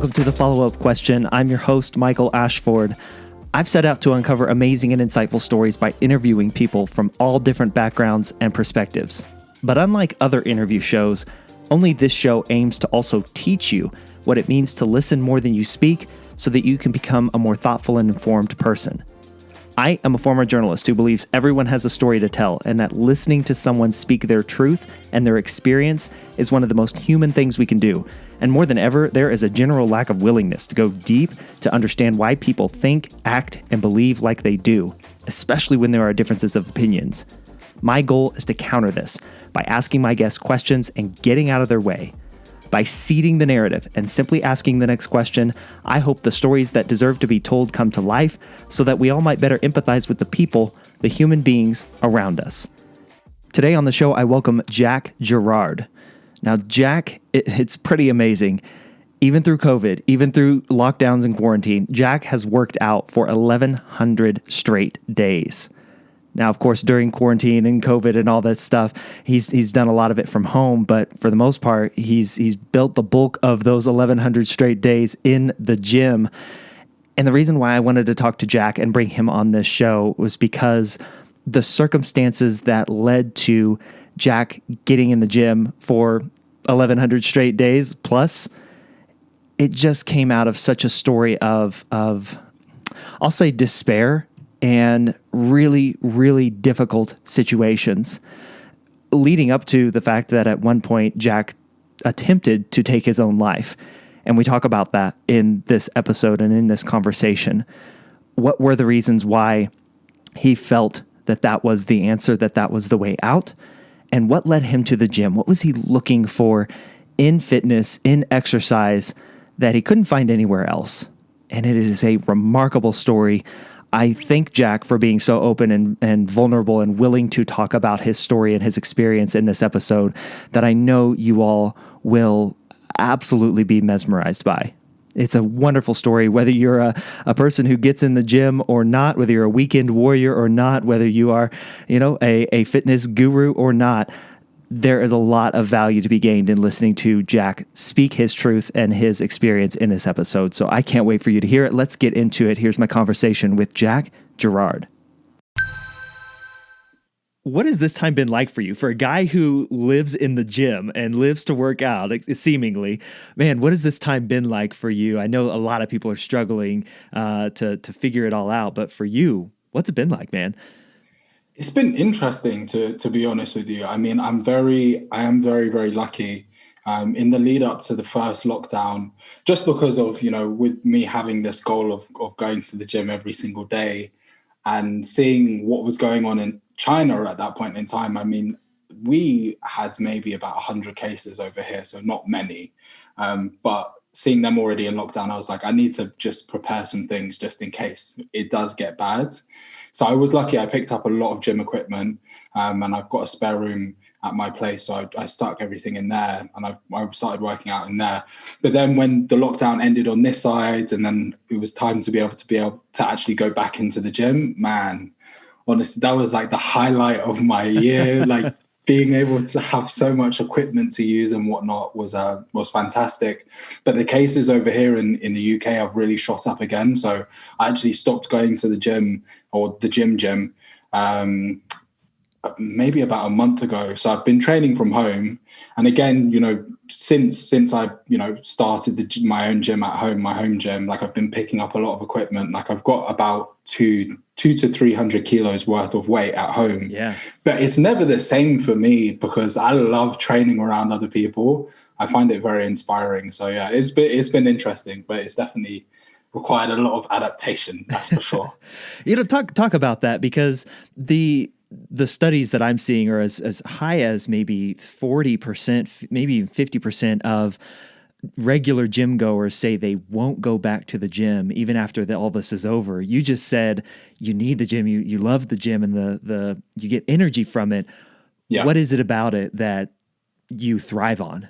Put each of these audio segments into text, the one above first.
Welcome to the follow-up question. I'm your host, Michael Ashford. I've set out to uncover amazing and insightful stories by interviewing people from all different backgrounds and perspectives. But unlike other interview shows, only this show aims to also teach you what it means to listen more than you speak so that you can become a more thoughtful and informed person. I am a former journalist who believes everyone has a story to tell and that listening to someone speak their truth and their experience is one of the most human things we can do. And more than ever, there is a general lack of willingness to go deep to understand why people think, act, and believe like they do, especially when there are differences of opinions. My goal is to counter this by asking my guests questions and getting out of their way. By seeding the narrative and simply asking the next question, I hope the stories that deserve to be told come to life so that we all might better empathize with the people, the human beings around us. Today on the show, I welcome Jakk Gerard. Now, Jakk, it's pretty amazing. Even through COVID, even through lockdowns and quarantine, Jakk has worked out for 1,100 straight days. Now, of course, during quarantine and COVID and all that stuff, he's done a lot of it from home, but for the most part, he's built the bulk of those 1,100 straight days in the gym. And the reason why I wanted to talk to Jakk and bring him on this show was because the circumstances that led to Jakk getting in the gym for 1,100 straight days plus, it just came out of such a story of I'll say despair and really, really difficult situations leading up to the fact that at one point Jakk attempted to take his own life. And we talk about that in this episode and in this conversation. What were the reasons why he felt that that was the answer, that that was the way out? And what led him to the gym? What was he looking for in fitness, in exercise that he couldn't find anywhere else? And it is a remarkable story. I thank Jakk for being so open and vulnerable and willing to talk about his story and his experience in this episode that I know you all will absolutely be mesmerized by. It's a wonderful story, whether you're a person who gets in the gym or not, whether you're a weekend warrior or not, whether you are, a fitness guru or not. There is a lot of value to be gained in listening to Jakk speak his truth and his experience in this episode. So I can't wait for you to hear it. Let's get into it. Here's my conversation with Jakk Gerard. What has this time been like for you? For a guy who lives in the gym and lives to work out, seemingly, man, what has this time been like for you? I know a lot of people are struggling to figure it all out, but for you, what's it been like, man? It's been interesting to be honest with you. I mean, I am very, very lucky in the lead up to the first lockdown, just because of, with me having this goal of going to the gym every single day and seeing what was going on in China at that point in time. I mean, we had maybe about 100 cases over here, so not many. But seeing them already in lockdown, I was like, I need to just prepare some things just in case it does get bad. So I was lucky. I picked up a lot of gym equipment and I've got a spare room at my place. So I stuck everything in there and I started working out in there. But then when the lockdown ended on this side and then it was time to be able to actually go back into the gym, man, honestly, that was like the highlight of my year. Like being able to have so much equipment to use and whatnot was fantastic. But the cases over here in the UK have really shot up again. So I actually stopped going to the gym or the gym maybe about a month ago. So I've been training from home. And again, since I, started my own gym at home, my home gym, like I've been picking up a lot of equipment. Like I've got about 200 to 300 kilos worth of weight at home. Yeah. But it's never the same for me because I love training around other people. I find it very inspiring. So yeah, it's been interesting, but it's definitely required a lot of adaptation. That's for sure. Talk about that, because the studies that I'm seeing are as high as maybe 40%, maybe even 50% of regular gym goers say they won't go back to the gym even after all this is over. You just said you need the gym, you love the gym, and the you get energy from it. Yeah. What is it about it that you thrive on?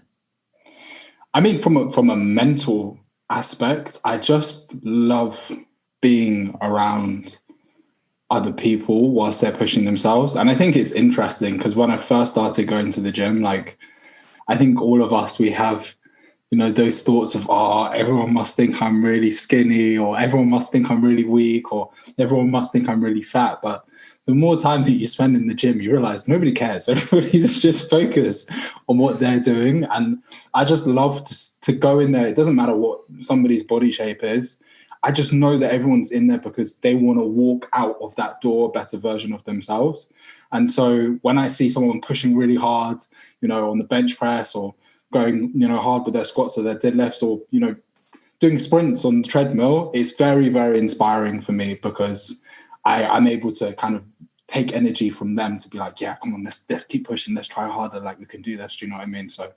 I mean, from a mental aspect, I just love being around other people whilst they're pushing themselves. And I think it's interesting because when I first started going to the gym, like I think all of us, we have those thoughts of, oh, everyone must think I'm really skinny, or everyone must think I'm really weak, or everyone must think I'm really fat. But the more time that you spend in the gym, you realize nobody cares. Everybody's just focused on what they're doing. And I just love to go in there. It doesn't matter what somebody's body shape is. I just know that everyone's in there because they want to walk out of that door a better version of themselves. And so when I see someone pushing really hard, on the bench press, or going, hard with their squats or their deadlifts, or, doing sprints on the treadmill, it's very, very inspiring for me, because I'm able to kind of take energy from them to be like, yeah, come on, let's keep pushing. Let's try harder. Like, we can do this. Do you know what I mean? So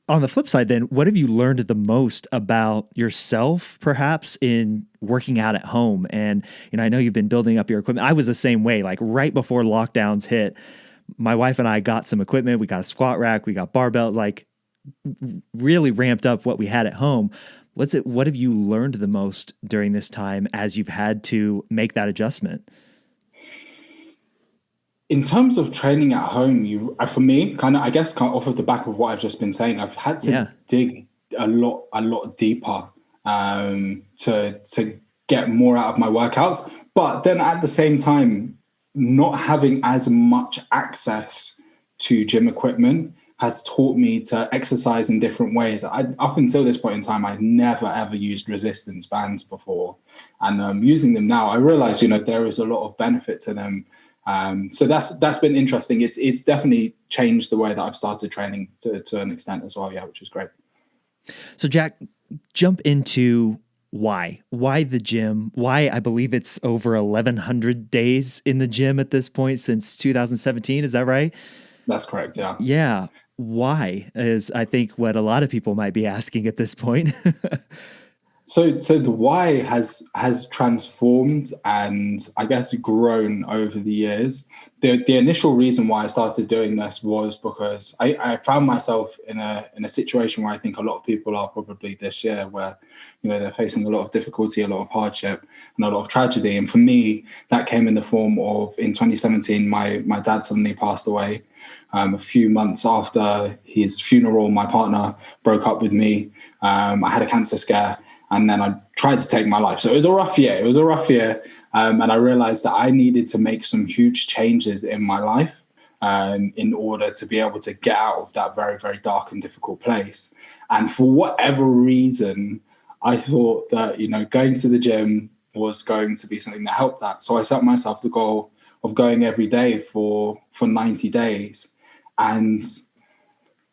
on the flip side, then, what have you learned the most about yourself, perhaps, in working out at home? And, I know you've been building up your equipment. I was the same way. Like, right before lockdowns hit, my wife and I got some equipment. We got a squat rack, we got barbells, like really ramped up what we had at home. What have you learned the most during this time as you've had to make that adjustment? In terms of training at home, for me, kind of off of the back of what I've just been saying, I've had to dig a lot deeper to get more out of my workouts. But then at the same time, not having as much access to gym equipment has taught me to exercise in different ways. Up until this point in time, I'd never, ever used resistance bands before. And using them now, I realize, there is a lot of benefit to them. So that's been interesting. It's definitely changed the way that I've started training to an extent as well, which is great. So Jakk, jump into why the gym? Why, I believe it's over 1,100 days in the gym at this point since 2017. Is that right? That's correct. Yeah. Yeah. Why is, I think, what a lot of people might be asking at this point. So the why has transformed and I guess grown over the years. The initial reason why I started doing this was because I found myself in a situation where I think a lot of people are probably this year, where they're facing a lot of difficulty, a lot of hardship, and a lot of tragedy. And for me, that came in the form of, in 2017, my dad suddenly passed away. A few months after his funeral, my partner broke up with me. I had a cancer scare. And then I tried to take my life. So it was a rough year. And I realized that I needed to make some huge changes in my life in order to be able to get out of that very, very dark and difficult place. And for whatever reason, I thought that, going to the gym was going to be something that helped that. So I set myself the goal of going every day for 90 days. And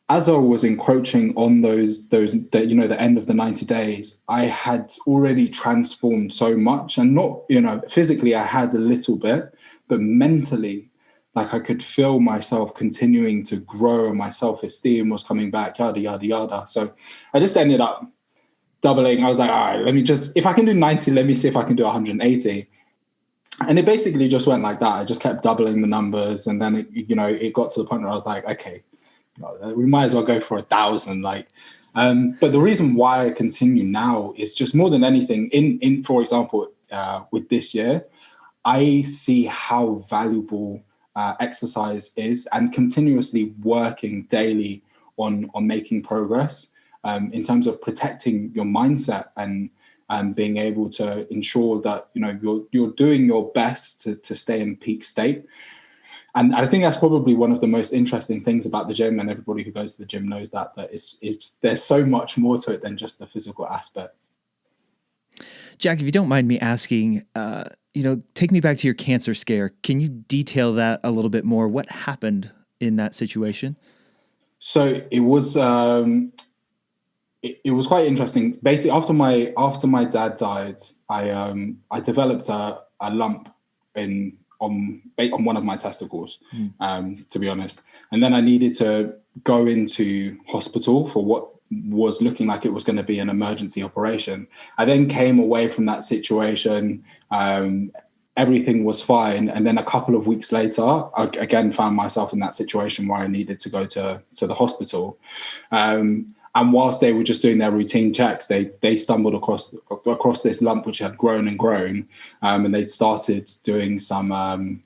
as I was encroaching on the end of the 90 days, I had already transformed so much, and not, physically I had a little bit, but mentally, like, I could feel myself continuing to grow and my self-esteem was coming back, yada, yada, yada. So I just ended up doubling. I was like, all right, if I can do 90, let me see if I can do 180. And it basically just went like that. I just kept doubling the numbers. And then, it got to the point where I was like, okay, we might as well go for 1,000. But the reason why I continue now is just more than anything, in for example, with this year, I see how valuable exercise is, and continuously working daily on making progress in terms of protecting your mindset and being able to ensure that you're doing your best to stay in peak state. And I think that's probably one of the most interesting things about the gym, and everybody who goes to the gym knows that there's so much more to it than just the physical aspect. Jakk, if you don't mind me asking, take me back to your cancer scare. Can you detail that a little bit more? What happened in that situation? So it was it was quite interesting. Basically, after my dad died, I developed a lump on one of my testicles, to be honest. And then I needed to go into hospital for what was looking like it was going to be an emergency operation. I then came away from that situation. Everything was fine. And then a couple of weeks later, I again found myself in that situation where I needed to go to the hospital. And whilst they were just doing their routine checks, they stumbled across this lump which had grown and grown, and they'd started doing some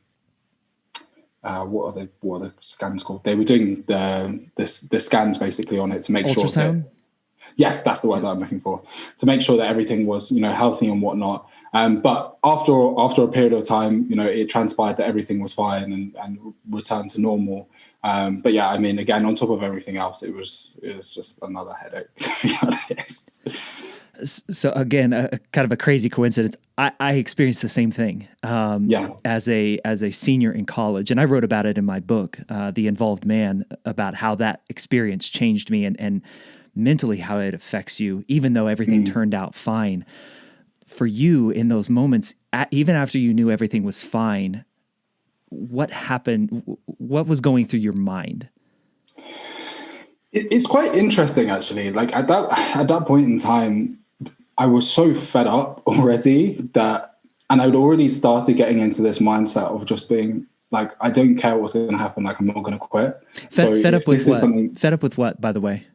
what are the scans called? They were doing the scans basically on it to make sure Ultrasound? that, yes, that's the word that I'm looking for, to make sure that everything was, healthy and whatnot. But after a period of time, it transpired that everything was fine and returned to normal. But yeah, I mean, again, on top of everything else, it was just another headache, to be honest. So again, a kind of a crazy coincidence. I experienced the same thing Yeah. as a senior in college, and I wrote about it in my book, The Involved Man, about how that experience changed me and mentally how it affects you, even though everything turned out fine. For you in those moments, even after you knew everything was fine, what happened? What was going through your mind? It's quite interesting, actually. Like at that point in time, I was so fed up already and I'd already started getting into this mindset of just being like, I don't care what's going to happen. Like, I'm not going to quit. Fed up with what? Fed up with what, by the way?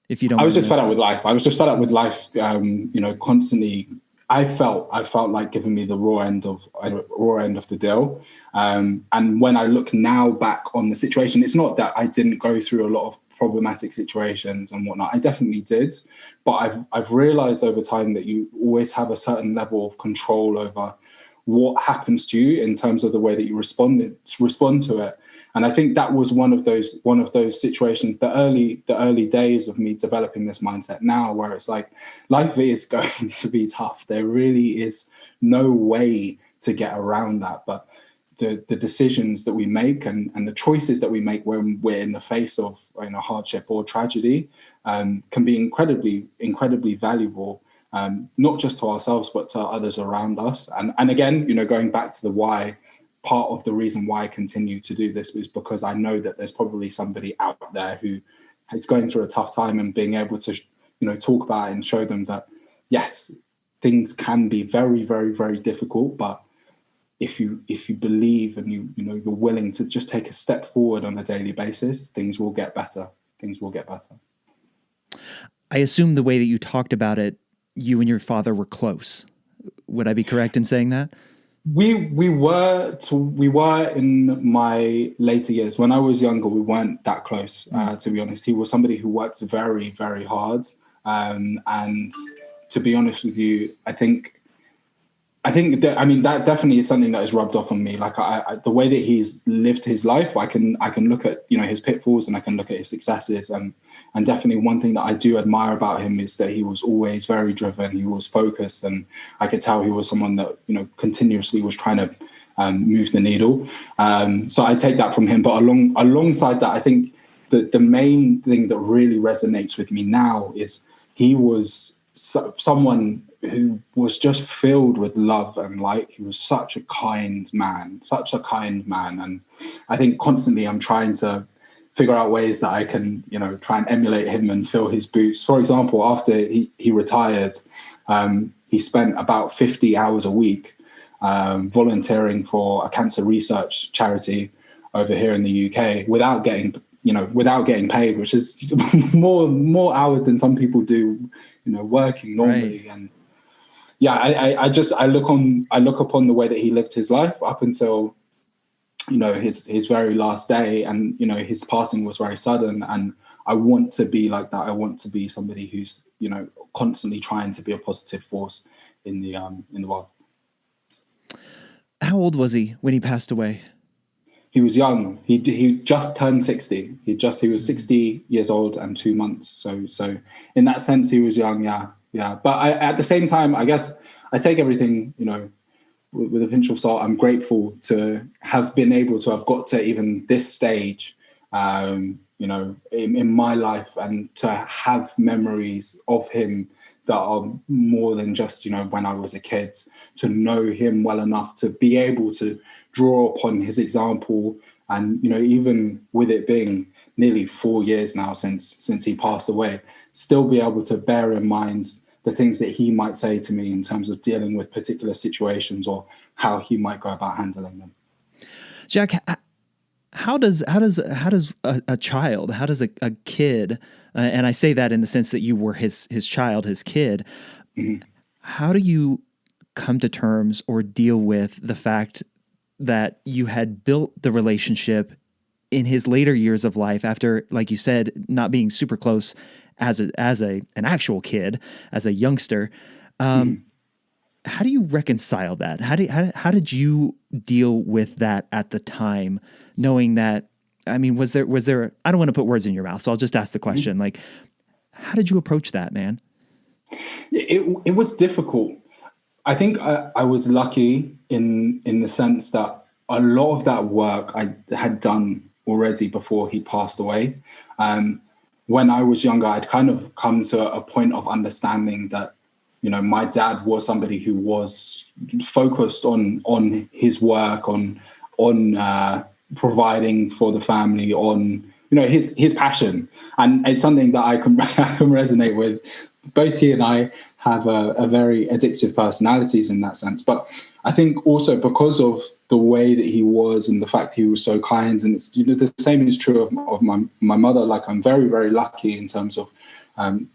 If you don't, I was just fed up with life. I was just fed up with life. Constantly. I felt like giving me the raw end of the deal. And when I look now back on the situation, it's not that I didn't go through a lot of problematic situations and whatnot. I definitely did, but I've realized over time that you always have a certain level of control over what happens to you in terms of the way that you respond to it. And I think that was one of those situations, the early days of me developing this mindset now, where it's like, life is going to be tough. There really is no way to get around that. But the decisions that we make and the choices that we make when we're in the face of hardship or tragedy can be incredibly valuable. Not just to ourselves, but to others around us. And again, going back to the why, part of the reason why I continue to do this is because I know that there's probably somebody out there who is going through a tough time, and being able to, talk about it and show them that, yes, things can be very, very, very difficult, but if you believe and you're willing to just take a step forward on a daily basis, things will get better. Things will get better. I assume the way that you talked about it, you and your father were close. Would I be correct in saying that? We were in my later years. When I was younger, we weren't that close. To be honest, he was somebody who worked very, very hard. And to be honest with you, I think that definitely is something that is rubbed off on me. Like the way that he's lived his life, I can look at his pitfalls and I can look at his successes, and definitely one thing that I do admire about him is that he was always very driven. He was focused, and I could tell he was someone that continuously was trying to move the needle. So I take that from him. But alongside that, I think the main thing that really resonates with me now is he was someone who was just filled with love and light. He was such a kind man. And I think constantly I'm trying to figure out ways that I can, try and emulate him and fill his boots. For example, after he retired, he spent about 50 hours a week volunteering for a cancer research charity over here in the UK without getting paid, which is more hours than some people do, working normally. Right. And yeah, I look upon the way that he lived his life up until, his very last day, and, his passing was very sudden. And I want to be like that. I want to be somebody who's, constantly trying to be a positive force in the world. How old was he when he passed away? He was young. He just turned 60. He was 60 years old and 2 months. So in that sense, he was young. Yeah. But at the same time, I guess I take everything, with a pinch of salt. I'm grateful to have been able to have got to even this stage, in my life, and to have memories of him that are more than just, when I was a kid, to know him well enough to be able to draw upon his example. And, even with it being nearly 4 years now since he passed away, still be able to bear in mind the things that he might say to me in terms of dealing with particular situations or how he might go about handling them. Jakk, how does a child, how does a kid, and I say that in the sense that you were his child, his kid, mm-hmm. How do you come to terms or deal with the fact that you had built the relationship in his later years of life after, like you said, not being super close as an actual kid, as a youngster. How do you reconcile that? How did you deal with that at the time, knowing that, I mean, was there, I don't want to put words in your mouth, so I'll just ask the question, like, how did you approach that, man? It was difficult. I think I was lucky in the sense that a lot of that work I had done already before he passed away. When I was younger, I'd kind of come to a point of understanding that, you know, my dad was somebody who was focused on his work, on providing for the family, on, you know, his passion, and it's something that I can I can resonate with. Both he and I have a very addictive personalities in that sense, but I think also because of the way that he was and the fact he was so kind, and it's, you know, the same is true of my mother. Like, I'm very, very lucky in terms of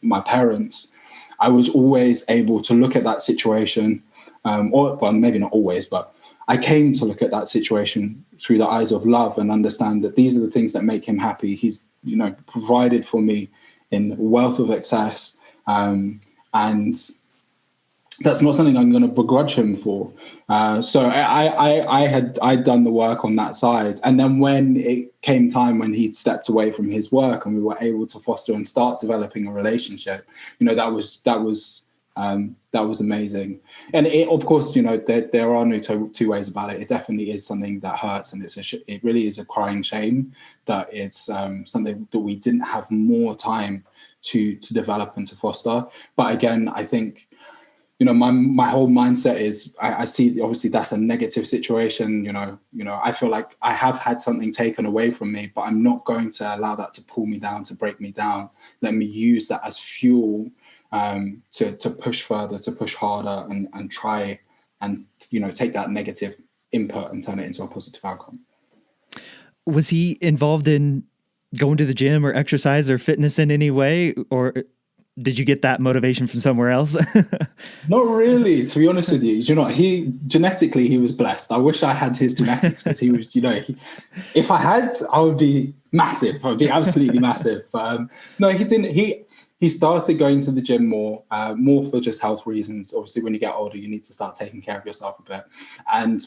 my parents. I was always able to look at that situation, or well, maybe not always, but I came to look at that situation through the eyes of love and understand that these are the things that make him happy. He's, you know, provided for me in wealth of excess, and that's not something I'm going to begrudge him for. So I'd done the work on that side, and then when it came time when he'd stepped away from his work and we were able to foster and start developing a relationship, you know, that was amazing. And it, of course, you know, there are no two ways about it. It definitely is something that hurts, and it really is a crying shame that it's something that we didn't have more time to develop and to foster. But again, I think, you know, my whole mindset is I see, obviously that's a negative situation. You know, I feel like I have had something taken away from me, but I'm not going to allow that to pull me down, to break me down. Let me use that as fuel to push further, to push harder, and try and, you know, take that negative input and turn it into a positive outcome. Was he involved in going to the gym or exercise or fitness in any way, or did you get that motivation from somewhere else? Not really, to be honest with you. Do you know what? Genetically, he was blessed. I wish I had his genetics, because he was, you know, if I had, I would be massive. I'd be absolutely massive. But no, he didn't. He started going to the gym more for just health reasons. Obviously, when you get older, you need to start taking care of yourself a bit. And,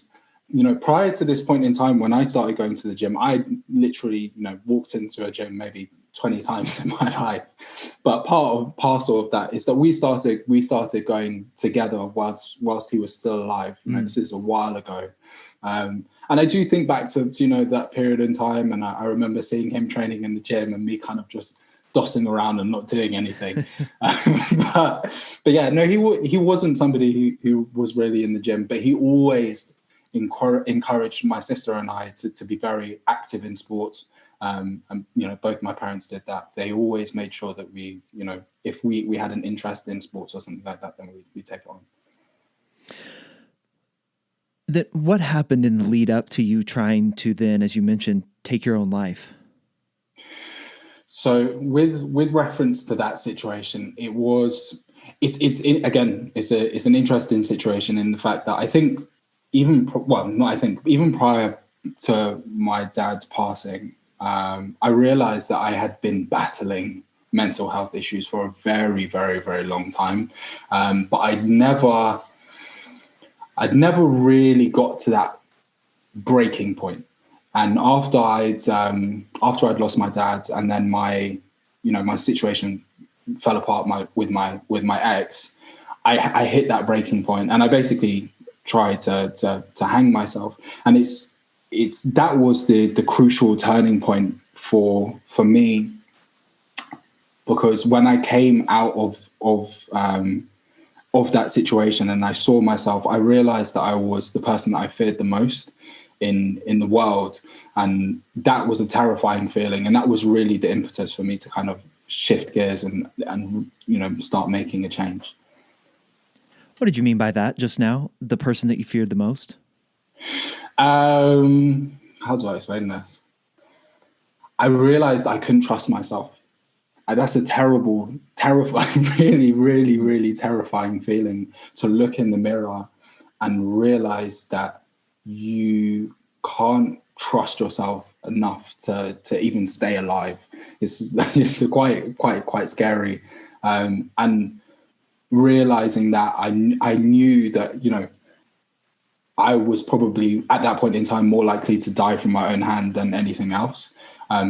you know, prior to this point in time, when I started going to the gym, I literally, you know, walked into a gym maybe 20 times in my life. But parcel of that is that we started going together whilst he was still alive. You know, this is a while ago. And I do think back to, you know, that period in time, and I remember seeing him training in the gym and me kind of just dossing around and not doing anything. But yeah, no, he wasn't somebody who was really in the gym, but he always encouraged my sister and I to be very active in sports. And, you know, both my parents did that. They always made sure that we, you know, if we had an interest in sports or something like that, then we take it on. What happened in the lead up to you trying to then, as you mentioned, take your own life? So with reference to that situation, it's an interesting situation in the fact that I think even prior to my dad's passing, I realized that I had been battling mental health issues for a very, very, very long time. But I'd never really got to that breaking point. And after I'd lost my dad, and then my situation fell apart with my ex, I hit that breaking point, and I basically tried to hang myself. And that was the crucial turning point for me, because when I came out of that situation and I saw myself, I realized that I was the person that I feared the most in the world, and that was a terrifying feeling. And that was really the impetus for me to kind of shift gears and you know, start making a change. What did you mean by that just now? The person that you feared the most? How do I explain this? I realized I couldn't trust myself. That's a terrifying, really, really, really terrifying feeling, to look in the mirror and realize that you can't trust yourself enough to even stay alive. It's quite scary, and realizing that I knew that, you know, I was probably at that point in time more likely to die from my own hand than anything else.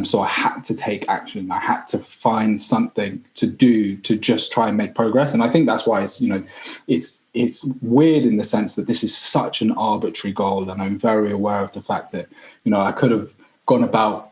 So I had to take action. I had to find something to do to just try and make progress. And I think that's why it's, you know, it's weird in the sense that this is such an arbitrary goal. And I'm very aware of the fact that, you know, I could have gone about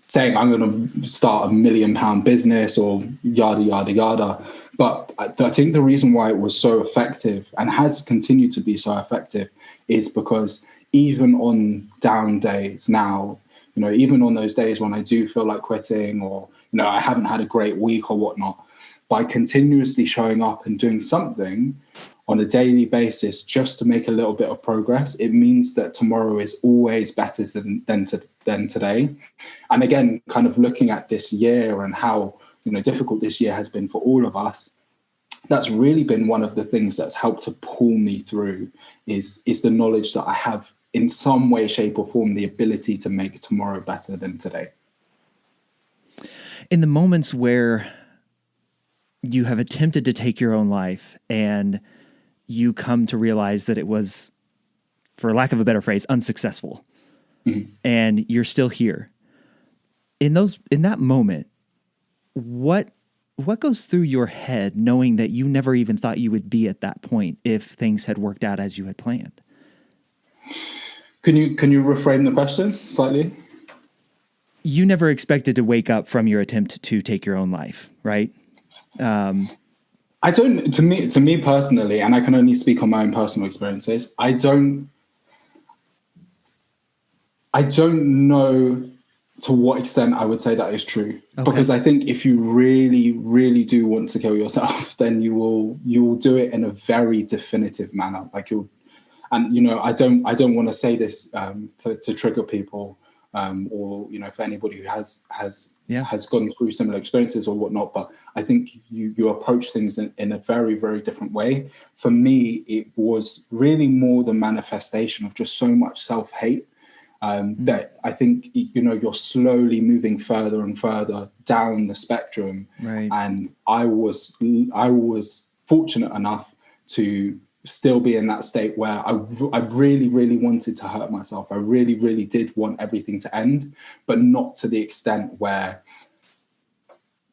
saying I'm going to start £1 million business or yada, yada, yada. But I think the reason why it was so effective and has continued to be so effective is because even on down days now, you know, even on those days when I do feel like quitting, or, you know, I haven't had a great week or whatnot, by continuously showing up and doing something on a daily basis just to make a little bit of progress, it means that tomorrow is always better than today. And again, kind of looking at this year and how, you know, difficult this year has been for all of us, that's really been one of the things that's helped to pull me through is the knowledge that I have in some way, shape or form, the ability to make tomorrow better than today. In the moments where you have attempted to take your own life and you come to realize that it was, for lack of a better phrase, unsuccessful, and you're still here. In that moment, what goes through your head knowing that you never even thought you would be at that point if things had worked out as you had planned? Can you reframe the question slightly? You never expected to wake up from your attempt to take your own life, right? I don't, to me personally, and I can only speak on my own personal experiences, I don't know to what extent I would say that is true. Okay. Because I think if you really, really do want to kill yourself, then you will do it in a very definitive manner. Like and you know, I don't want to say this to trigger people, or, you know, for anybody who has gone through similar experiences or whatnot. But I think you approach things in a very, very different way. For me, it was really more the manifestation of just so much self-hate. That I think, you know, you're slowly moving further and further down the spectrum. Right. And I was fortunate enough to still be in that state where I really, really wanted to hurt myself. I really, really did want everything to end, but not to the extent where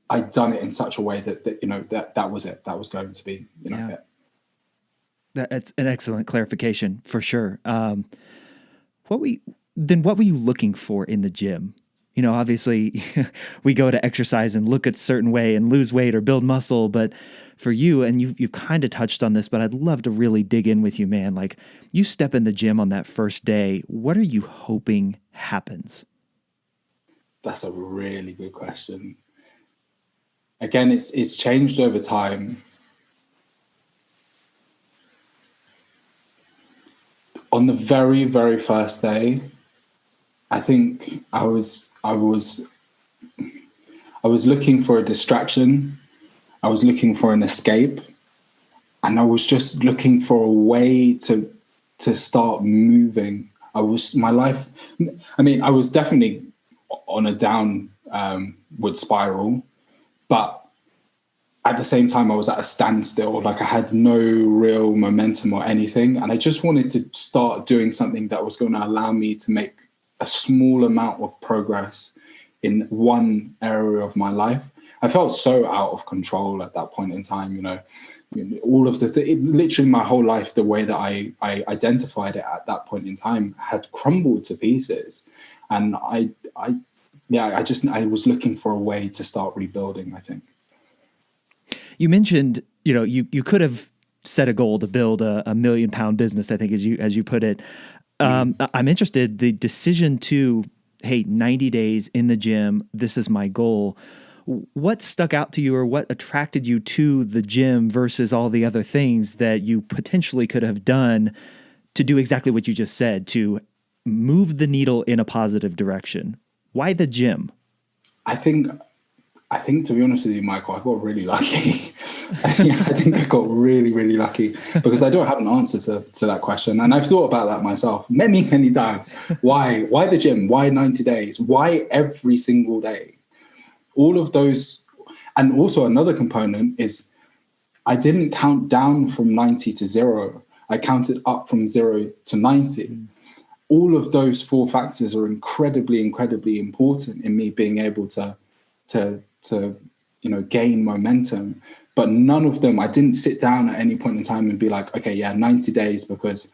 I'd done it in such a way that you know, that was it. That was going to be, you know, it. That's an excellent clarification for sure. What were you looking for in the gym? You know, obviously we go to exercise and look a certain way and lose weight or build muscle, but for you, and you've kind of touched on this, but I'd love to really dig in with you, man. Like, you step in the gym on that first day, what are you hoping happens? That's a really good question. Again, it's changed over time. On the very, very first day, I think I was looking for a distraction. I was looking for an escape, and I was just looking for a way to start moving. I was definitely on a downward spiral, but at the same time, I was at a standstill. Like, I had no real momentum or anything. And I just wanted to start doing something that was going to allow me to make a small amount of progress in one area of my life. I felt so out of control at that point in time, you know, all of literally my whole life, the way that I identified it at that point in time had crumbled to pieces. And I was looking for a way to start rebuilding, I think. You mentioned, you know, you could have set a goal to build a £1 million business, I think, as you put it. I'm interested, the decision to, hey, 90 days in the gym, this is my goal. What stuck out to you, or what attracted you to the gym versus all the other things that you potentially could have done to do exactly what you just said, to move the needle in a positive direction? Why the gym? I think, to be honest with you, Michael, I got really lucky. Yeah, I think I got really, really lucky because I don't have an answer to that question. And I've thought about that myself many, many times. Why? Why the gym? Why 90 days? Why every single day? All of those. And also another component is I didn't count down from 90 to 0. I counted up from 0 to 90. All of those four factors are incredibly, incredibly important in me being able to gain momentum. But none of them, I didn't sit down at any point in time and be like, okay, yeah, 90 days, because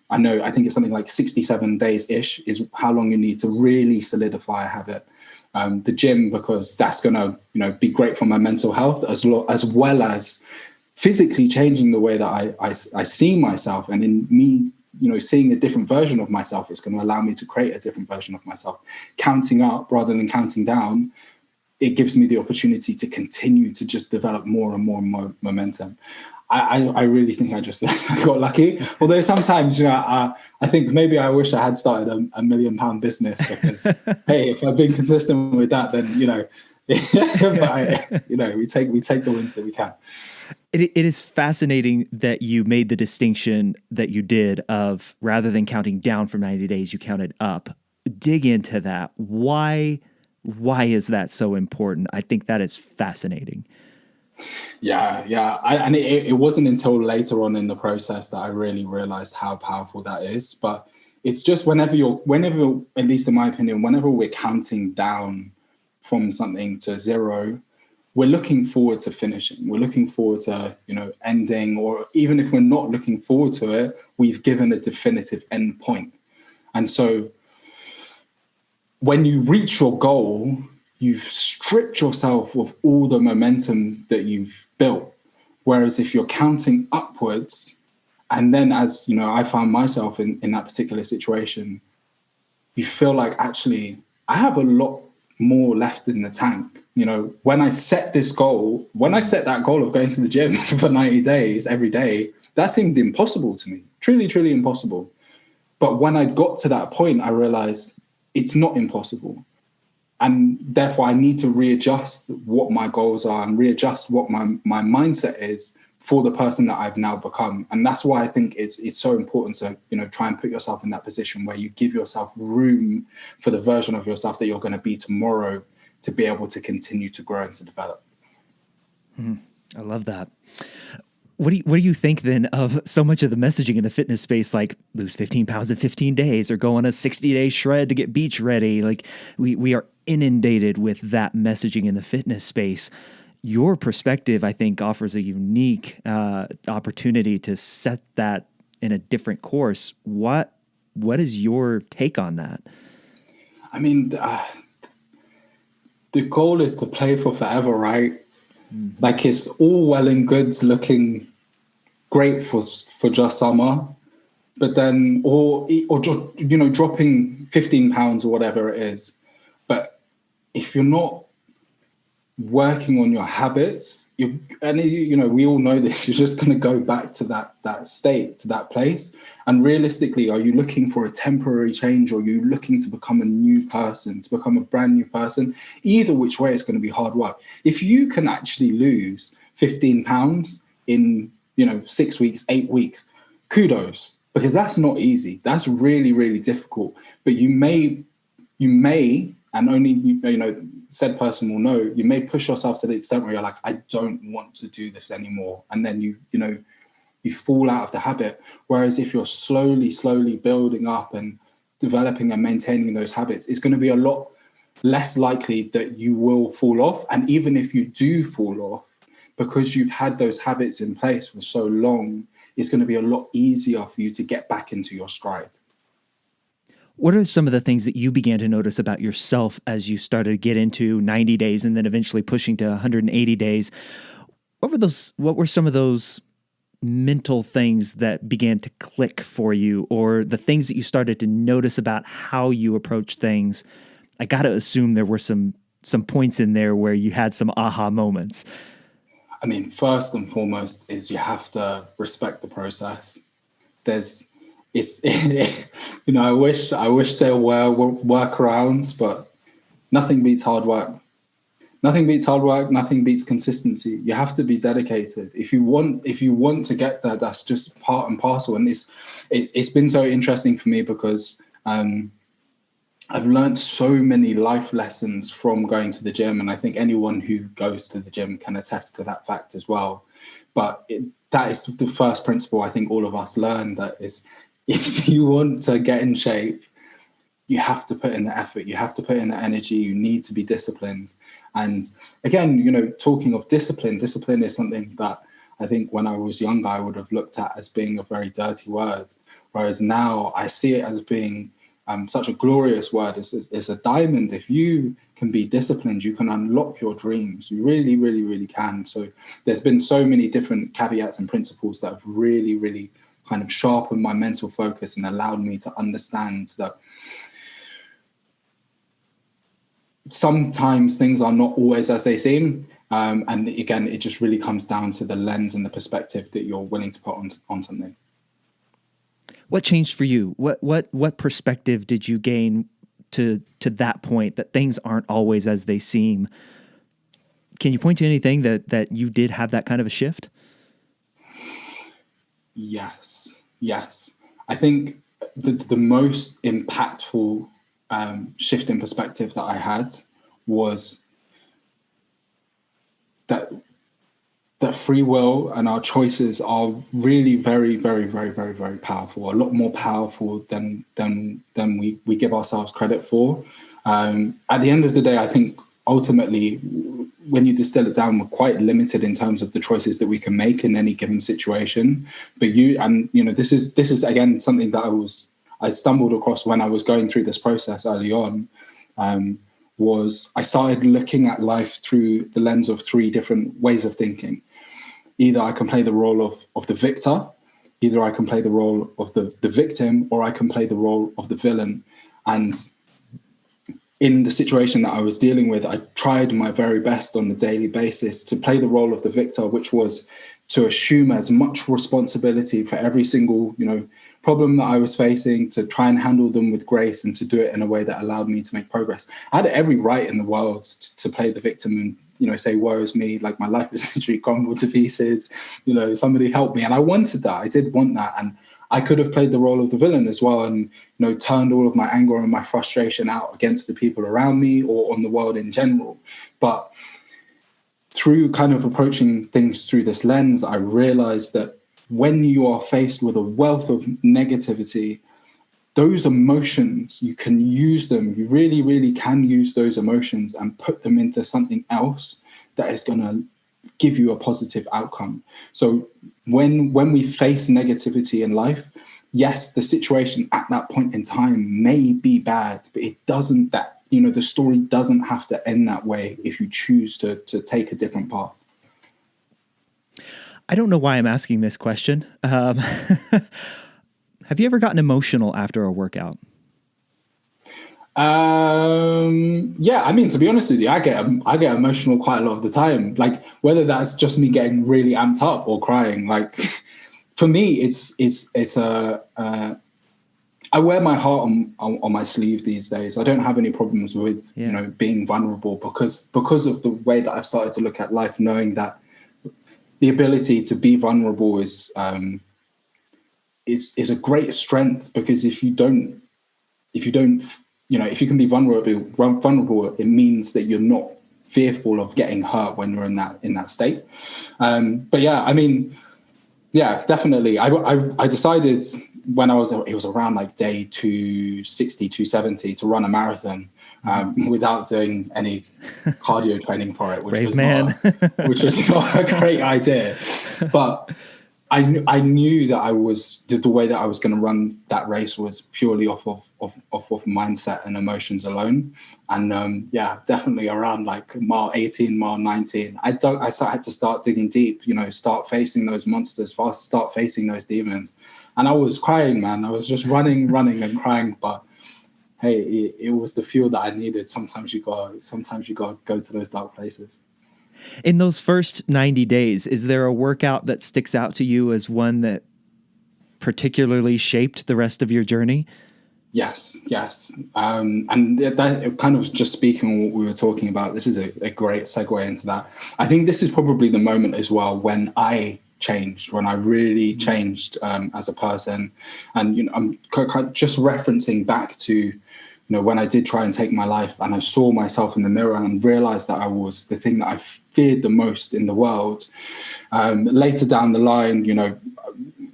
I think it's something like 67 days-ish is how long you need to really solidify a habit. The gym, because that's going to, be great for my mental health as well as physically changing the way that I see myself. And in me, seeing a different version of myself, it's going to allow me to create a different version of myself. Counting up rather than counting down, it gives me the opportunity to continue to just develop more and more and more momentum. I really think I got lucky. Although sometimes, I think maybe I wish I had started a £1 million business because, hey, if I've been consistent with that, then, but we take the wins that we can. It is fascinating that you made the distinction that you did of rather than counting down from 90 days, you counted up. Dig into that. Why is that so important? I think that is fascinating. Yeah. And it wasn't until later on in the process that I really realized how powerful that is. But it's just whenever, at least in my opinion, whenever we're counting down from something to 0, we're looking forward to finishing. We're looking forward to, ending, or even if we're not looking forward to it, we've given a definitive end point. And so when you reach your goal, you've stripped yourself of all the momentum that you've built. Whereas if you're counting upwards, and then as, I found myself in that particular situation, you feel like, actually, I have a lot more left in the tank. When I set that goal of going to the gym for 90 days every day, that seemed impossible to me, truly, truly impossible. But when I got to that point, I realized it's not impossible. And therefore I need to readjust what my goals are and readjust what my mindset is for the person that I've now become. And that's why I think it's so important to, try and put yourself in that position where you give yourself room for the version of yourself that you're going to be tomorrow to be able to continue to grow and to develop. I love that. What do you think then of so much of the messaging in the fitness space, like lose 15 pounds in 15 days or go on a 60-day shred to get beach ready? Like we are inundated with that messaging in the fitness space. Your perspective, I think, offers a unique opportunity to set that in a different course. What is your take on that? I mean, the goal is to play for forever, right? Mm-hmm. Like, it's all well and good looking great for just summer, but then or just, dropping 15 pounds or whatever it is. But if you're not working on your habits, we all know this, you're just going to go back to that state, to that place. And realistically, are you looking for a temporary change, or are you looking to become a new person, to become a brand new person? Either which way, it's going to be hard work. If you can actually lose 15 pounds in 6 weeks, 8 weeks, kudos, because that's not easy. That's really, really difficult. But you may, and only said person will know, you may push yourself to the extent where you're like, I don't want to do this anymore, and then you fall out of the habit. Whereas if you're slowly building up and developing and maintaining those habits, it's going to be a lot less likely that you will fall off. And even if you do fall off, because you've had those habits in place for so long, it's going to be a lot easier for you to get back into your stride. What are some of the things that you began to notice about yourself as you started to get into 90 days and then eventually pushing to 180 days? What were some of those mental things that began to click for you, or the things that you started to notice about how you approach things? I got to assume there were some points in there where you had some aha moments. I mean, first and foremost is you have to respect the process. I wish there were workarounds, but nothing beats hard work. Nothing beats hard work. Nothing beats consistency. You have to be dedicated. If you want to get there, that's just part and parcel. And it's been so interesting for me because I've learned so many life lessons from going to the gym. And I think anyone who goes to the gym can attest to that fact as well. But that is the first principle I think all of us learn, that is, if you want to get in shape, you have to put in the effort, you have to put in the energy, you need to be disciplined. And again, talking of discipline is something that I think when I was younger, I would have looked at as being a very dirty word. Whereas now I see it as being such a glorious word. It's a diamond. If you can be disciplined, you can unlock your dreams. You really, really, really can. So there's been so many different caveats and principles that have really, really kind of sharpened my mental focus and allowed me to understand that sometimes things are not always as they seem. And again, it just really comes down to the lens and the perspective that you're willing to put on something. What changed for you? What perspective did you gain to that point, that things aren't always as they seem? Can you point to anything that you did have that kind of a shift? Yes. I think the most impactful shift in perspective that I had was that free will and our choices are really very, very, very, very, very powerful. A lot more powerful than we give ourselves credit for. At the end of the day, I think ultimately, when you distill it down, we're quite limited in terms of the choices that we can make in any given situation. But this is again something that I stumbled across when I was going through this process early on. Was I started looking at life through the lens of three different ways of thinking. Either I can play the role of the victor, either I can play the role of the victim, or I can play the role of the villain. And in the situation that I was dealing with, I tried my very best on a daily basis to play the role of the victor, which was to assume as much responsibility for every single, problem that I was facing, to try and handle them with grace and to do it in a way that allowed me to make progress. I had every right in the world to play the victim and, say, woe is me, like my life is literally crumbled to pieces, somebody help me. And I wanted that. I did want that. And I could have played the role of the villain as well and, turned all of my anger and my frustration out against the people around me or on the world in general. But through kind of approaching things through this lens, I realized that when you are faced with a wealth of negativity, those emotions, you can use them. You really, really can use those emotions and put them into something else that is going to give you a positive outcome. So when we face negativity in life, yes, the situation at that point in time may be bad, but it doesn't, the story doesn't have to end that way if you choose to take a different path. I don't know why I'm asking this question. Have you ever gotten emotional after a workout? Yeah, to be honest with you, I get emotional quite a lot of the time. Like whether that's just me getting really amped up or crying. Like for me, it's I wear my heart on my sleeve these days. I don't have any problems with being vulnerable because of the way that I've started to look at life, knowing that the ability to be vulnerable is a great strength, because if you can be vulnerable, it means that you're not fearful of getting hurt when you're in that state. But yeah, definitely. I decided when it was around like day 260, 270 to run a marathon without doing any cardio training for it, which was not a great idea. But I knew that the way that I was going to run that race was purely off of mindset and emotions alone. And definitely around like mile 18, mile 19, I had to start digging deep, start facing those monsters, start facing those demons. And I was crying, man. I was just running and crying. But hey, it was the fuel that I needed. Sometimes you got to go to those dark places. In those first 90 days, is there a workout that sticks out to you as one that particularly shaped the rest of your journey? Yes, yes. And that kind of just speaking on what we were talking about, this is a great segue into that. I think this is probably the moment as well when I changed, when I really changed as a person. And, I'm just referencing back to, when I did try and take my life and I saw myself in the mirror and realized that I was the thing that I feared the most in the world. Later down the line,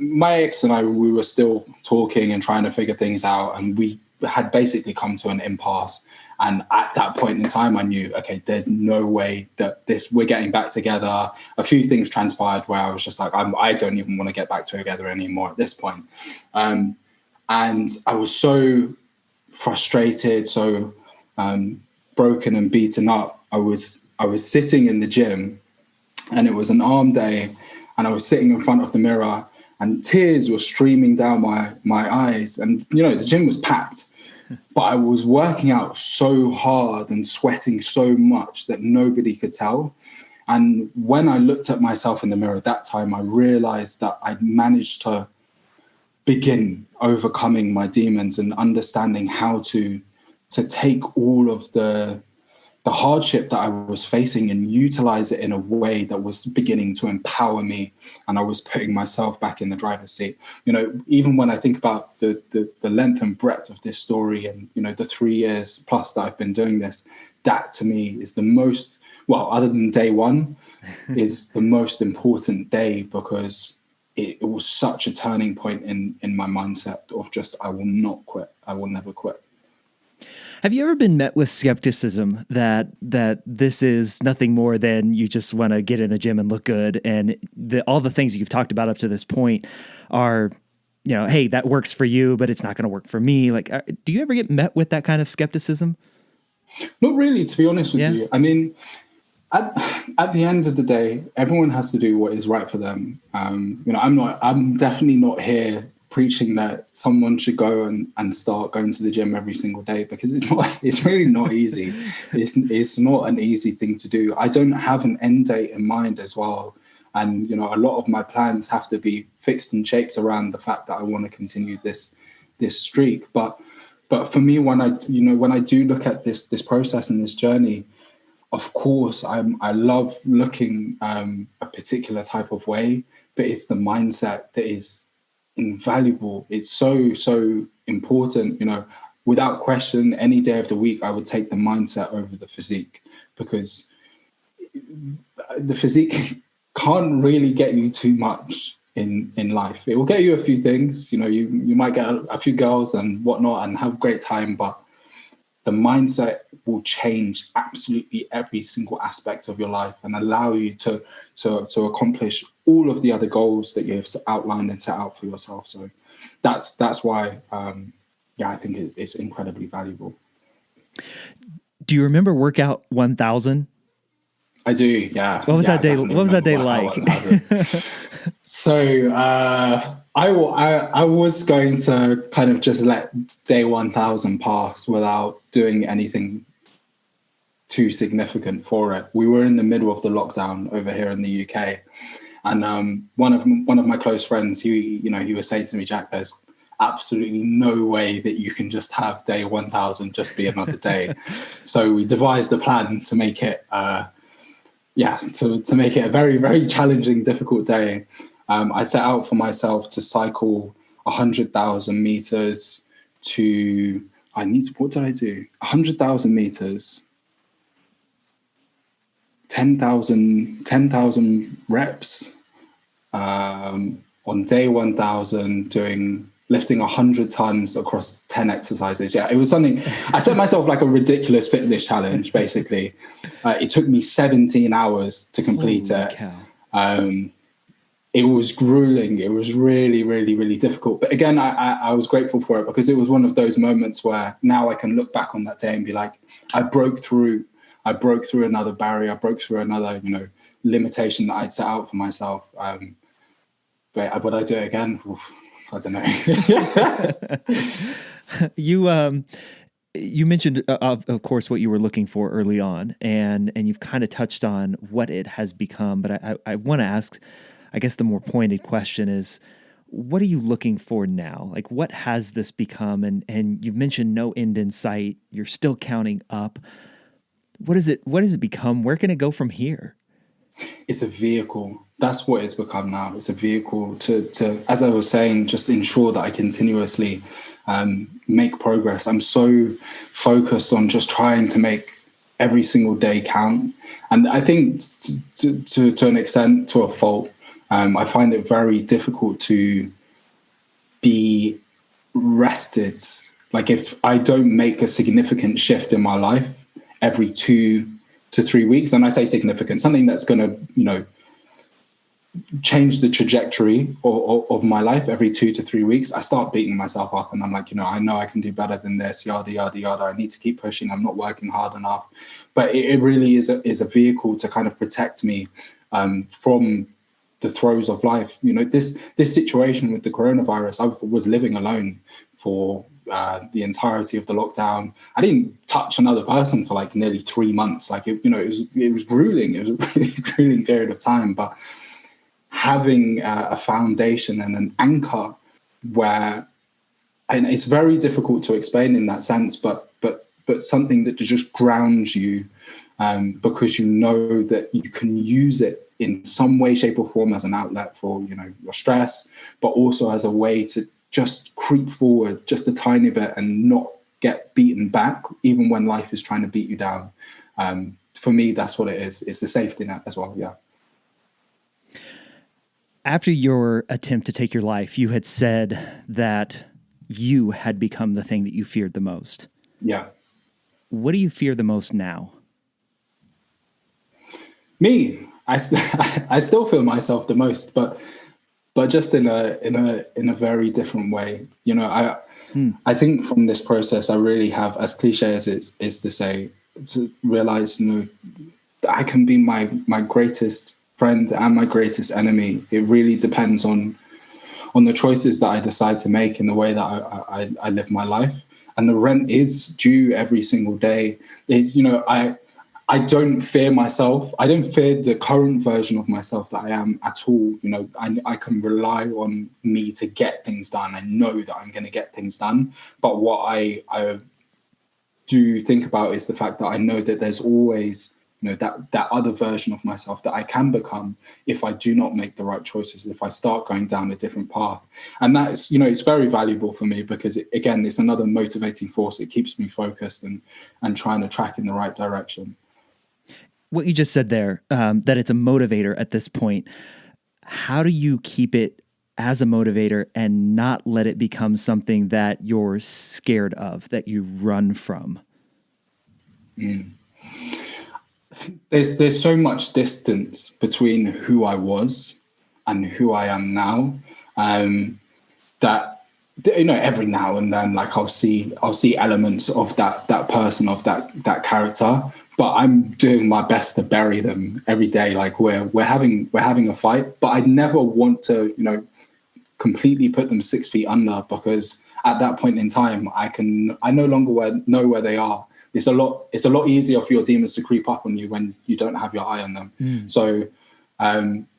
my ex and I, we were still talking and trying to figure things out, and we had basically come to an impasse. And at that point in time, I knew, okay, there's no way that we're getting back together. A few things transpired where I was just like, I don't even want to get back together anymore at this point. And I was so frustrated, so broken and beaten up. I was sitting in the gym, and it was an arm day, and I was sitting in front of the mirror, and tears were streaming down my eyes. And, the gym was packed, but I was working out so hard and sweating so much that nobody could tell. And when I looked at myself in the mirror at that time, I realized that I'd managed to begin overcoming my demons and understanding how to take all of the hardship that I was facing and utilize it in a way that was beginning to empower me, and I was putting myself back in the driver's seat. Even when I think about the length and breadth of this story, and the 3 years plus that I've been doing this, that to me is the most, well, other than day one, is the most important day, because it was such a turning point in my mindset of just, I will not quit. I will never quit. Have you ever been met with skepticism that this is nothing more than you just want to get in the gym and look good, and all the things that you've talked about up to this point are, hey, that works for you, but it's not going to work for me? Like, do you ever get met with that kind of skepticism? Not really, to be honest with you. I mean, at the end of the day, everyone has to do what is right for them. I'm definitely not here preaching that someone should go and start going to the gym every single day, because it's really not easy. It's not an easy thing to do. I don't have an end date in mind as well. And, a lot of my plans have to be fixed and shaped around the fact that I want to continue this streak. But for me, when I do look at this process and this journey, of course, I love looking a particular type of way, but it's the mindset that is invaluable. It's so important. Without question, any day of the week, I would take the mindset over the physique, because the physique can't really get you too much in life. It will get you a few things. You might get a few girls and whatnot and have a great time, but the mindset will change absolutely every single aspect of your life and allow you to accomplish all of the other goals that you have outlined and set out for yourself. So that's why, I think it's incredibly valuable. Do you remember Workout 1000? I do, yeah. What was that day? What was that day like? So I was going to kind of just let day 1000 pass without doing anything too significant for it. We were in the middle of the lockdown over here in the UK, and one of my close friends, he was saying to me, Jack, there's absolutely no way that you can just have day 1000 just be another day. So we devised a plan to make it to make it a very, very challenging, difficult day. I set out for myself to cycle 100,000 meters what did I do? 100,000 meters, 10,000 reps on day 1000, lifting 100 tons across 10 exercises. Yeah, it was something, I set myself like a ridiculous fitness challenge, basically. It took me 17 hours to complete it. It was grueling. It was really, really, really difficult. But again, I was grateful for it, because it was one of those moments where now I can look back on that day and be like, I broke through another barrier. I broke through another, limitation that I'd set out for myself. But would I do it again? Oof, I don't know. You mentioned, of course, what you were looking for early on, and you've kind of touched on what it has become. But I want to ask, I guess the more pointed question is, what are you looking for now? Like, what has this become? And you've mentioned no end in sight. You're still counting up. What is it? What has it become? Where can it go from here? It's a vehicle. That's what it's become now. It's a vehicle to as I was saying, just ensure that I continuously make progress. I'm so focused on just trying to make every single day count. And I think to an extent, to a fault, I find it very difficult to be rested. Like if I don't make a significant shift in my life every 2 to 3 weeks, and I say significant, something that's going to, change the trajectory of my life every 2 to 3 weeks, I start beating myself up and I'm like, I know I can do better than this, yada, yada, yada. I need to keep pushing. I'm not working hard enough. But it really is a vehicle to kind of protect me from the throes of life. This situation with the coronavirus, I was living alone for the entirety of the lockdown. I didn't touch another person for like nearly 3 months. Like, it was grueling. It was a really grueling period of time. But having a foundation and an anchor and it's very difficult to explain in that sense, but something that just grounds you, because you know that you can use it in some way, shape or form as an outlet for, your stress, but also as a way to just creep forward just a tiny bit and not get beaten back, even when life is trying to beat you down. For me, that's what it is. It's a safety net as well. Yeah. After your attempt to take your life, you had said that you had become the thing that you feared the most. Yeah. What do you fear the most now? Me. I still feel myself the most, but just in a very different way. I think from this process, I really have, as cliche as it is to say, to realize, I can be my greatest friend and my greatest enemy. It really depends on the choices that I decide to make in the way that I live my life. And the rent is due every single day. I don't fear myself. I don't fear the current version of myself that I am at all. I can rely on me to get things done. I know that I'm going to get things done. But what I do think about is the fact that I know that there's always, that other version of myself that I can become if I do not make the right choices, if I start going down a different path. And that's, it's very valuable for me because, again, it's another motivating force. It keeps me focused and trying to track in the right direction. What you just said there, that it's a motivator at this point, how do you keep it as a motivator and not let it become something that you're scared of, that you run from? There's so much distance between who I was and who I am now, that every now and then, like I'll see elements of that person, of that character, but I'm doing my best to bury them every day. Like we're having a fight, but I never want to completely put them 6 feet under, because at that point in time I no longer know where they are. It's a lot easier for your demons to creep up on you when you don't have your eye on them. So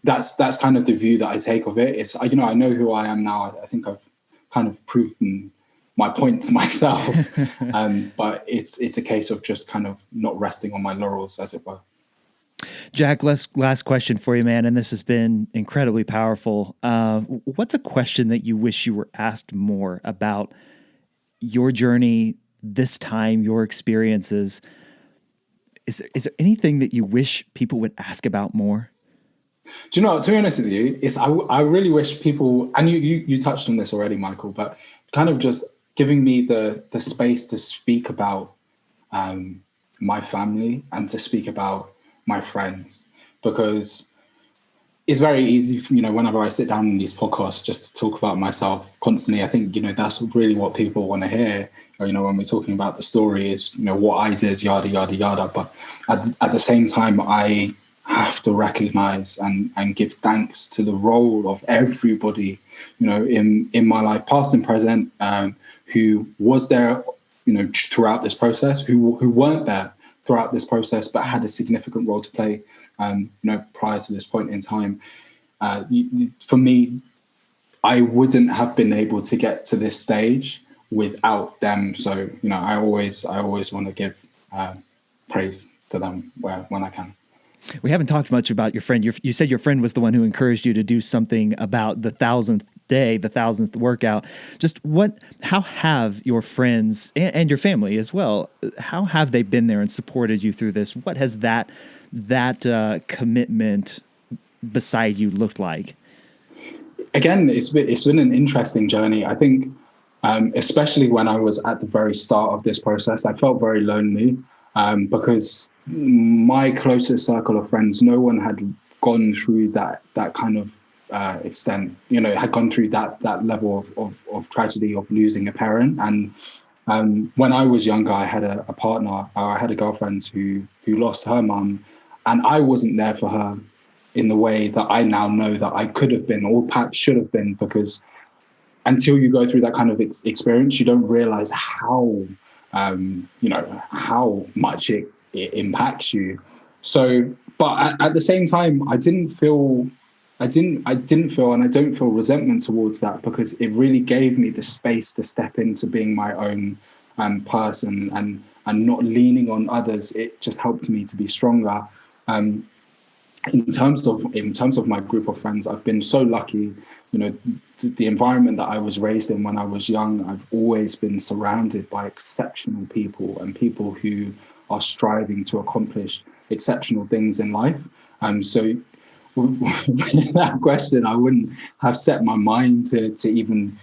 that's kind of the view that I take of it. It's, I know who I am now. I think I've kind of proven my point to myself. But it's a case of just kind of not resting on my laurels, as it were. Jakk, last question for you, man, and this has been incredibly powerful. What's a question that you wish you were asked more about your journey, this time, your experiences? Is there anything that you wish people would ask about more? Do you know, to be honest with you, I really wish people, and you touched on this already, Michael, but kind of just giving me the space to speak about my family and to speak about my friends, because it's very easy for, whenever I sit down in these podcasts just to talk about myself constantly. I think, that's really what people want to hear, when we're talking about the story is, what I did, yada, yada, yada. But at the same time, I have to recognize and give thanks to the role of everybody, in my life, past and present, who was there, throughout this process, who weren't there throughout this process, but had a significant role to play, prior to this point in time. For me, I wouldn't have been able to get to this stage without them. So, I always want to give praise to them when I can. We haven't talked much about your friend. You said your friend was the one who encouraged you to do something about the 1,000th day, the 1,000th workout. How have your friends and your family as well, how have they been there and supported you through this? What has that commitment beside you looked like? Again, it's been an interesting journey. I think, especially when I was at the very start of this process, I felt very lonely because my closest circle of friends, no one had gone through that kind of extent, had gone through that level of tragedy of losing a parent. And when I was younger, I had a partner, I had a girlfriend who lost her mum, and I wasn't there for her in the way that I now know that I could have been, or perhaps should have been, because until you go through that kind of experience, you don't realize how much it impacts you. So, but at the same time, I didn't feel, and I don't feel resentment towards that, because it really gave me the space to step into being my own person and not leaning on others. It just helped me to be stronger. In terms of my group of friends, I've been so lucky. The environment that I was raised in when I was young, I've always been surrounded by exceptional people and people who are striving to accomplish exceptional things in life. So with that question, I wouldn't have set my mind to even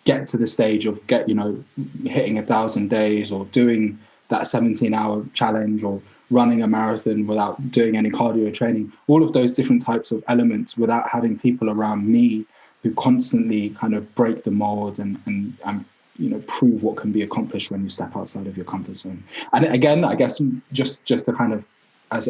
get to the stage of hitting 1,000 days or doing that 17-hour challenge or running a marathon without doing any cardio training, all of those different types of elements, without having people around me who constantly kind of break the mold and prove what can be accomplished when you step outside of your comfort zone. And again, I guess just to kind of as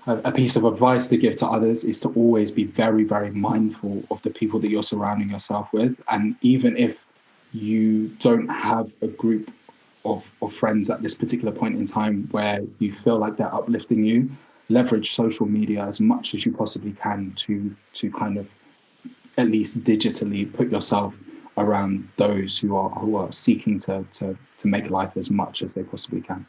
a piece of advice to give to others is to always be very, very mindful of the people that you're surrounding yourself with. And even if you don't have a group of friends at this particular point in time where you feel like they're uplifting you, leverage social media as much as you possibly can to kind of at least digitally put yourself around those who are seeking to make life as much as they possibly can.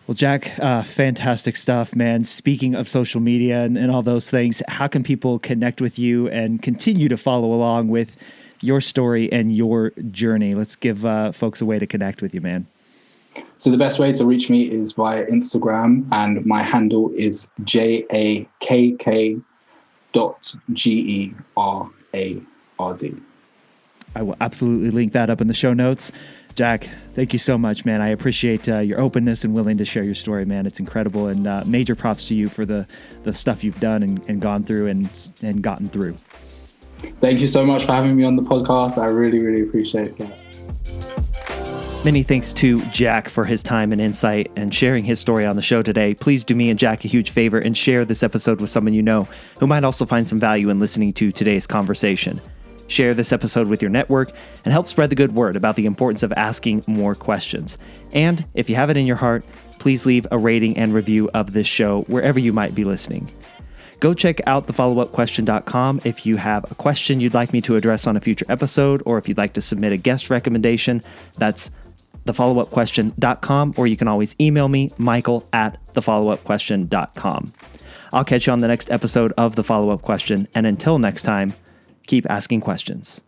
Well, Jakk, fantastic stuff, man. Speaking of social media and all those things, how can people connect with you and continue to follow along with your story and your journey? Let's give folks a way to connect with you, man. So the best way to reach me is via Instagram, and my handle is jakk.gerard. I will absolutely link that up in the show notes. Jakk, thank you so much, man. I appreciate your openness and willing to share your story, man. It's incredible, and major props to you for the stuff you've done and gone through and gotten through. Thank you so much for having me on the podcast. I really, really appreciate that. Many thanks to Jakk for his time and insight and sharing his story on the show today. Please do me and Jakk a huge favor and share this episode with someone you know who might also find some value in listening to today's conversation. Share this episode with your network and help spread the good word about the importance of asking more questions. And if you have it in your heart, please leave a rating and review of this show wherever you might be listening. Go check out thefollowupquestion.com if you have a question you'd like me to address on a future episode, or if you'd like to submit a guest recommendation. That's thefollowupquestion.com, or you can always email me, michael@thefollowupquestion.com. I'll catch you on the next episode of The Follow-Up Question, and until next time, keep asking questions.